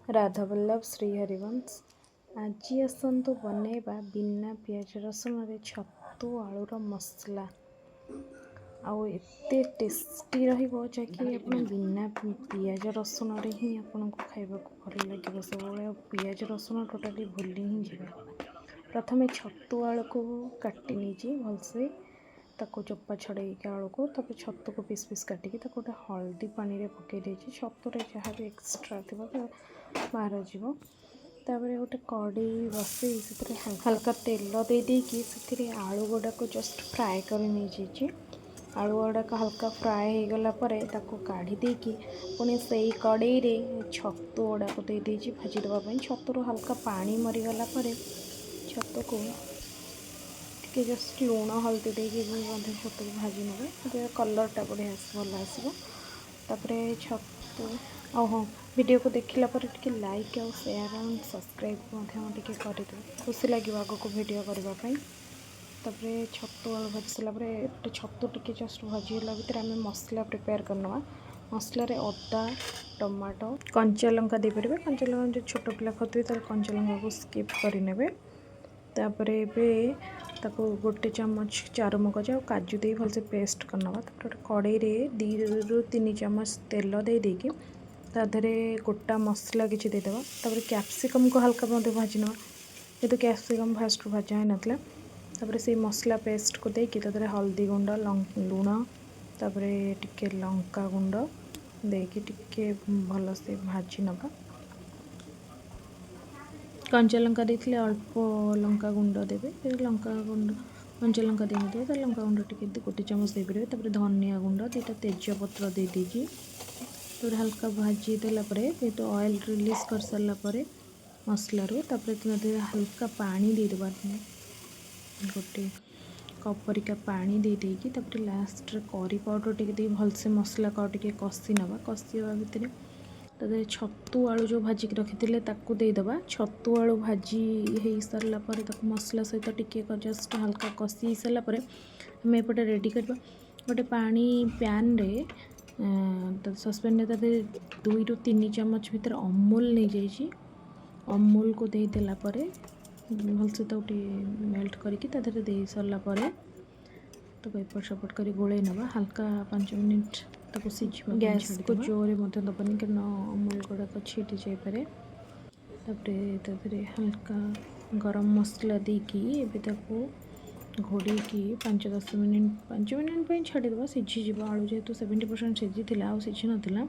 राधावल्लभ श्री हरिवंश। आज आसतु बनैबा बिना पियाज रसुण रे छतु आलूर मसला आउ एते टेस्टी रहिबो जाकि आपण बिना पियाज रसुण रे ही आपन को खाइबा को भल लागिबो। सब पियाज रसुण टोटाली भूली ही जिवे। प्रथमे छतु आलू को काटी नीची भलसे ताको चोपा छड़े आलू को तब छतु को पीस पीस काटिकी ताको गोटे हल्दी पानी रे पकई देछि। छतुरे जहाँ भी एक्सट्रा थी बाहर जीव। तापर गोटे कड़े बसई से हल्का तेल दे देकी से आलू गुड़ाक जस्ट फ्राए कर नहीं जाइए। आलू गुड़ाक हल्का फ्राए हो गला ताको काढ़ी देकी पुणी से कड़े छतु गुड़ाक दे देछि भाजी देवाई। छतुर हल्का पानी मरीगला छतु को टे जस्ट लुण हल्दी देकी छतु को भाजी ने कलरटा बढ़िया भल आसो। तापर छतु हाँ वीडियो को देखला टे लाइक और शेयर एंड सब्सक्राइब करदे खुशी लगे आग को वीडियो करने। तापर छतु आलू भाजी सारापर छतु टे जस्ट भाजीला भितर आम मसला प्रिपेयर करना। मसला अदा टमाटो कंचा लंका देपर। कंचा लंका जो छोट पिला खाते तर कंचा लंका को स्किप करे। तापर ताको गोटे चमच चारुमगज और काजू दे भलसे पेस्ट करना। कड़े 2 ରୁ 3 चमच तेल दे देकी ताधे गोटा मसला किसी देदेबा। तापर कैप्सिकम को हल्का मत भाजी ना ये कैप्सिकम फास्ट भाजा ही नाला। तापर से मसला पेस्ट को देकी ताधे हल्दी गुंड लुण तापर टिके लंका गुंड देकी टिके भल से भाजी नबा। कंचा लंका देथिले अल्प लंका गुंड देवे। लंका गुंड कंचा लंका देदेवे तो लंका गुंड टिके गोटे चमच देपर। तापर धनिया गुंड 2टा तेजपत्र दे दीजिए। तो हल्का भाजी देलापर तो ऑयल रिलीज कर सारापर मसलू तापर हल्का पानी देदेबा। गोटे कप परिका पानी दे देकी तापर लास्ट करी पाउडर टे भलसे मसला को टे कषि नवा। कषिवा भितर तादे छतु आलू जो भाजिक रखी ताकू देदेबा। छतु आलू भाजी हो सारापर मसला सहित टिके जस्ट हल्का कषि सारापर आम एपटे रेडी करवा। गोटे पानी पैन रे सस्पेन 2 ରୁ 3 चमच भीतर अमूल नहीं जाइए। अमूल को दे देला भलसे तो मेल्ट करके दे सारापर तो एपट सपट कर गोले नवा। हल्का 5 मिनट ताको सिझा गैस को जोरे मत दबनी कारण अमूल गुड़ाक छिटी जापे। तापर हल्का गरम मसला देकी घोड़ी की 5-10 मिनट 5 मिनट छाड़ीद सीझीज। आलू जेहतु 70% सीझी आउ सीझी नाला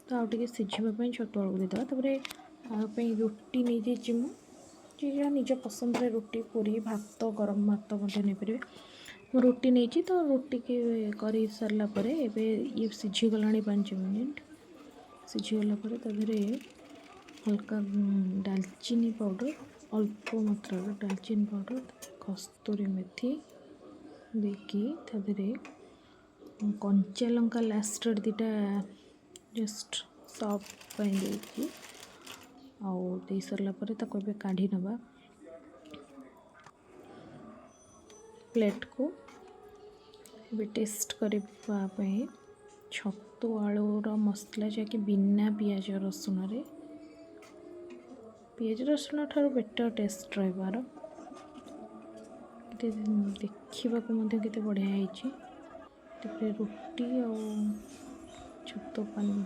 तो आउ टे सीझापी छतु आलू देदेबा। तापर रुटी नहीं जाइए मुझे निज पसंद रे रुटी पूरी भात गरम भात नहीं पारे। रुटी नहीं तो रुटी के कर सारापर ये सीझीगला 5 मिनट सीझीगला ताधे हल्का दालचीनी पाउडर अल्प मात्रा दालचीनी पाउडर कस्तूरी मेथी देकी ताधे कंचा लंका लास्ट 2टा जस्ट सॉफ्ट देकी आउ दे सारापर ताको काढ़ी नवा प्लेट को। टेस्ट करने छतु आलूर मसला जैकि बिना पियाज रसुण रे पियाज रसुण ठार बेटर टेस्ट रही देखा के बढ़िया। रुटी और छतु पानी